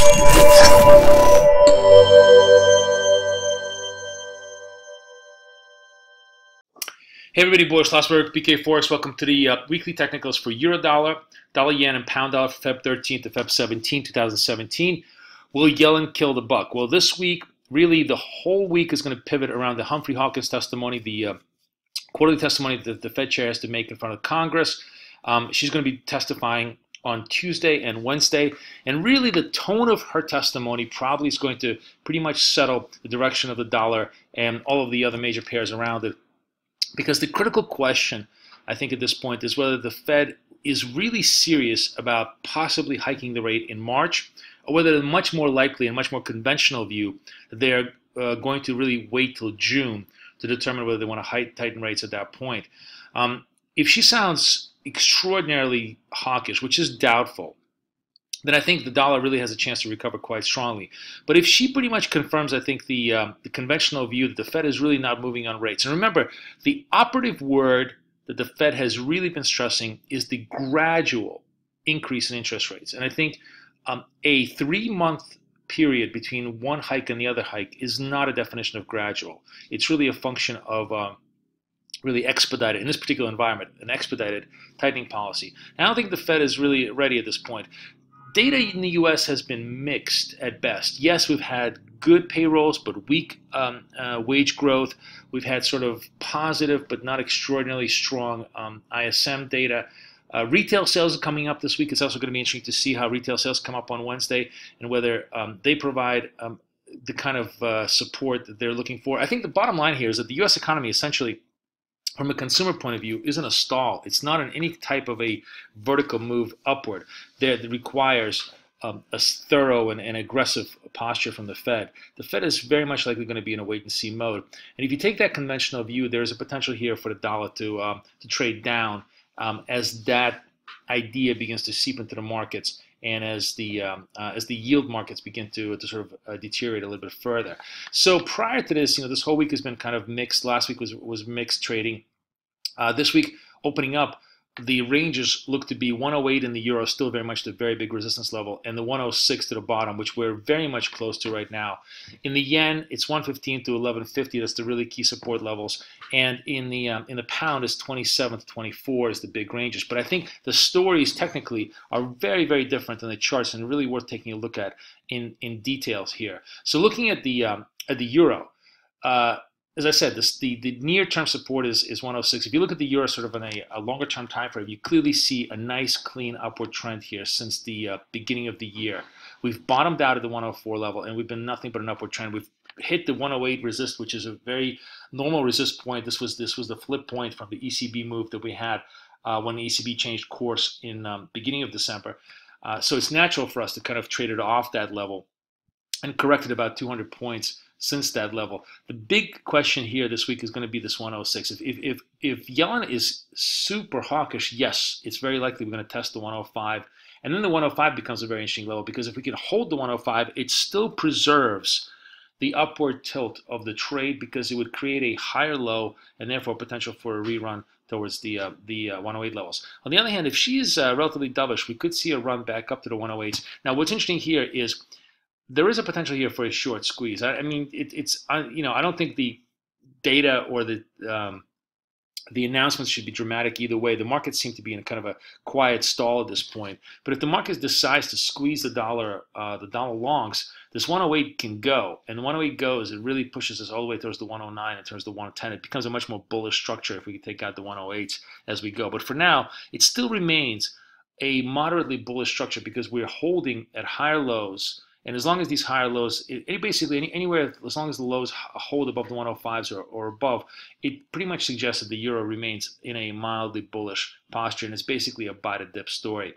Hey everybody, Boris, BK Forex. Welcome to the weekly technicals for Euro dollar, dollar yen, and pound dollar for Feb 13th to Feb 17, 2017. Will Yellen kill the buck? Well, this week, really the whole week is going to pivot around the Humphrey Hawkins testimony, the quarterly testimony that the Fed chair has to make in front of Congress. She's going to be testifying on Tuesday and Wednesday, and really the tone of her testimony probably is going to pretty much settle the direction of the dollar and all of the other major pairs around it. Because the critical question, I think, at this point is whether the Fed is really serious about possibly hiking the rate in March, or whether the much more likely and much more conventional view that they're going to really wait till June to determine whether they want to tighten rates at that point. If she sounds extraordinarily hawkish, which is doubtful, then I think the dollar really has a chance to recover quite strongly. But if she pretty much confirms, I think, the conventional view that the Fed is really not moving on rates. And remember, the operative word that the Fed has really been stressing is the gradual increase in interest rates. And I think a 3-month period between one hike and the other hike is not a definition of gradual. It's really a function of really expedited, in this particular environment, an expedited tightening policy. And I don't think the Fed is really ready at this point. Data in the U.S. has been mixed at best. Yes, we've had good payrolls, but weak wage growth. We've had sort of positive, but not extraordinarily strong ISM data. Retail sales are coming up this week. It's also going to be interesting to see how retail sales come up on Wednesday and whether they provide the kind of support that they're looking for. I think the bottom line here is that the U.S. economy essentially, from a consumer point of view, isn't a stall. It's not in any type of a vertical move upward that requires a thorough and aggressive posture from the Fed. The Fed is very much likely going to be in a wait-and-see mode. And if you take that conventional view, there's a potential here for the dollar to trade down as that idea begins to seep into the markets and as the yield markets begin to sort of deteriorate a little bit further. So prior to this, this whole week has been kind of mixed. Last week was mixed trading. This week, opening up, the ranges look to be 108 in the euro, still very much the very big resistance level, and the 106 to the bottom, which we're very much close to right now. In the yen, it's 115 to 1150. That's the really key support levels, and in the pound, it's 27 to 24 is the big ranges. But I think the stories technically are very, very different than the charts, and really worth taking a look at in details here. So looking at the euro. As I said, the near-term support is 106. If you look at the euro sort of on a longer-term time frame, you clearly see a nice, clean upward trend here since the beginning of the year. We've bottomed out at the 104 level, and we've been nothing but an upward trend. We've hit the 108 resist, which is a very normal resist point. This was the flip point from the ECB move that we had when the ECB changed course in beginning of December. So it's natural for us to kind of trade it off that level and corrected about 200 points since that level. The big question here this week is going to be this 106. If Yellen is super hawkish, yes, it's very likely we're going to test the 105. And then the 105 becomes a very interesting level, because if we can hold the 105, it still preserves the upward tilt of the trade, because it would create a higher low and therefore potential for a rerun towards the 108 levels. On the other hand, if she is relatively dovish, we could see a run back up to the 108s. Now, what's interesting here is there is a potential here for a short squeeze. I mean, I don't think the data or the announcements should be dramatic either way. The markets seem to be in kind of a quiet stall at this point. But if the market decides to squeeze the dollar longs, this 108 can go. And the 108 goes, it really pushes us all the way towards the 109 and towards the 110. It becomes a much more bullish structure if we can take out the 108s as we go. But for now, it still remains a moderately bullish structure, because we're holding at higher lows. And as long as these higher lows, basically anywhere, as long as the lows hold above the 105s or above, it pretty much suggests that the euro remains in a mildly bullish posture, and it's basically a buy to dip story.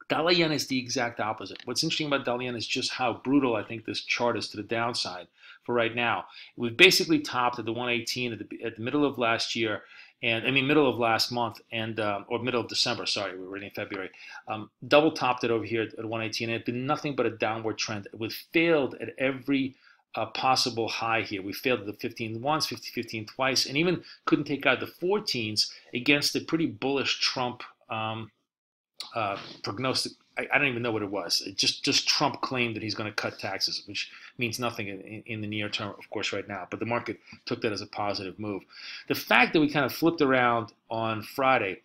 Dollar yen is the exact opposite. What's interesting about dollar yen is just how brutal I think this chart is to the downside for right now. We've basically topped at the 118 at the middle of last year. And I mean, middle of last month, and or middle of December. Sorry, we're already in February. Double topped it over here at 118. And it's been nothing but a downward trend. We've failed at every possible high here. We failed at the 15 once, 15 twice, and even couldn't take out the 14s against a pretty bullish Trump prognostic I don't even know what it was. It just Trump claimed that he's going to cut taxes, which means nothing in the near term, of course, right now. But the market took that as a positive move. The fact that we kind of flipped around on Friday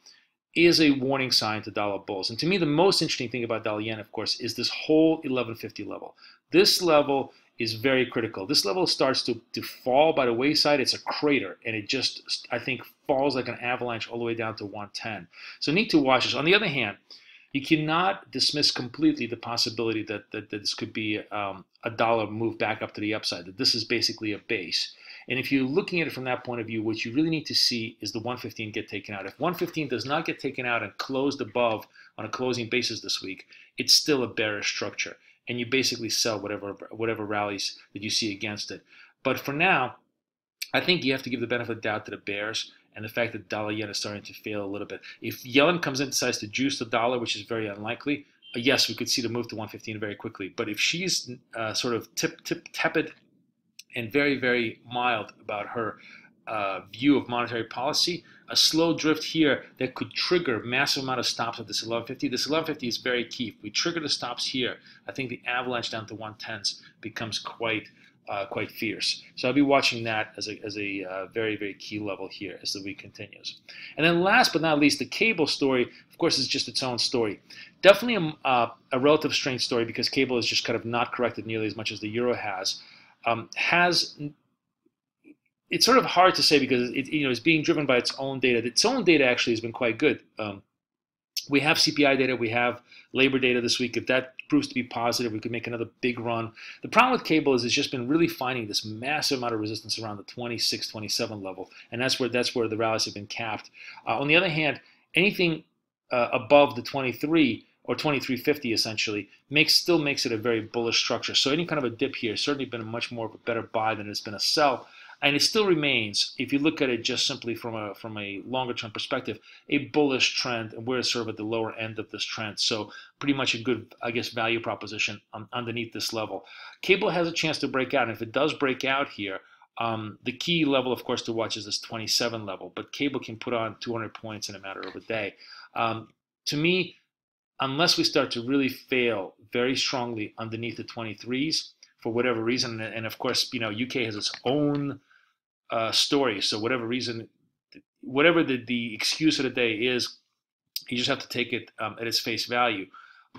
is a warning sign to dollar bulls. And to me, the most interesting thing about dollar yen, of course, is this whole 1150 level. This level is very critical. This level starts to fall by the wayside. It's a crater, and it just, I think, falls like an avalanche all the way down to 110. So need to watch this. On the other hand, you cannot dismiss completely the possibility that this could be a dollar move back up to the upside, that this is basically a base. And if you're looking at it from that point of view, what you really need to see is the 115 get taken out. If 115 does not get taken out and closed above on a closing basis this week, it's still a bearish structure. And you basically sell whatever rallies that you see against it. But for now, I think you have to give the benefit of the doubt to the bears and the fact that dollar yen is starting to fail a little bit. If Yellen comes in and decides to juice the dollar, which is very unlikely, yes, we could see the move to 115 very quickly. But if she's sort of tepid and very, very mild about her view of monetary policy, a slow drift here that could trigger a massive amount of stops at this 1150. This 1150 is very key. If we trigger the stops here, I think the avalanche down to 110s becomes quite fierce. So I'll be watching that as a very, very key level here as the week continues. And then last but not least, the cable story, of course, is just its own story. Definitely a relative strength story because cable is just kind of not corrected nearly as much as the euro has. It's sort of hard to say because it's being driven by its own data. Its own data actually has been quite good. We have CPI data, we have labor data this week. If that proves to be positive, we could make another big run. The problem with cable is it's just been really finding this massive amount of resistance around the 26, 27 level, and that's where the rallies have been capped. On the other hand, anything above the 23 or 2350 essentially still makes it a very bullish structure. So any kind of a dip here has certainly been much more of a better buy than it's been a sell. And it still remains, if you look at it just simply from a longer term perspective, a bullish trend, and we're sort of at the lower end of this trend. So pretty much a good, I guess, value proposition underneath this level. Cable has a chance to break out, and if it does break out here, the key level, of course, to watch is this 27 level. But cable can put on 200 points in a matter of a day. To me, unless we start to really fail very strongly underneath the 23s for whatever reason, and of course, UK has its own story. So whatever reason, whatever the excuse of the day is, you just have to take it at its face value.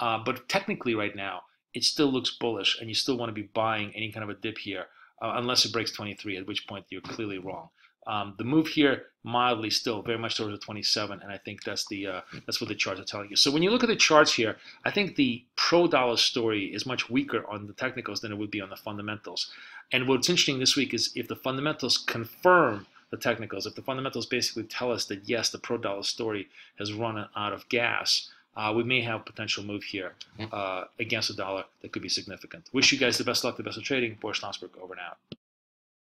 But technically right now, it still looks bullish, and you still want to be buying any kind of a dip here, unless it breaks 23, at which point you're clearly wrong. The move here, mildly still, very much towards the 27, and I think that's what the charts are telling you. So when you look at the charts here, I think the pro-dollar story is much weaker on the technicals than it would be on the fundamentals. And what's interesting this week is if the fundamentals confirm the technicals, if the fundamentals basically tell us that, yes, the pro-dollar story has run out of gas, we may have a potential move here against the dollar that could be significant. Wish you guys the best luck, the best of trading. Boris, over and out.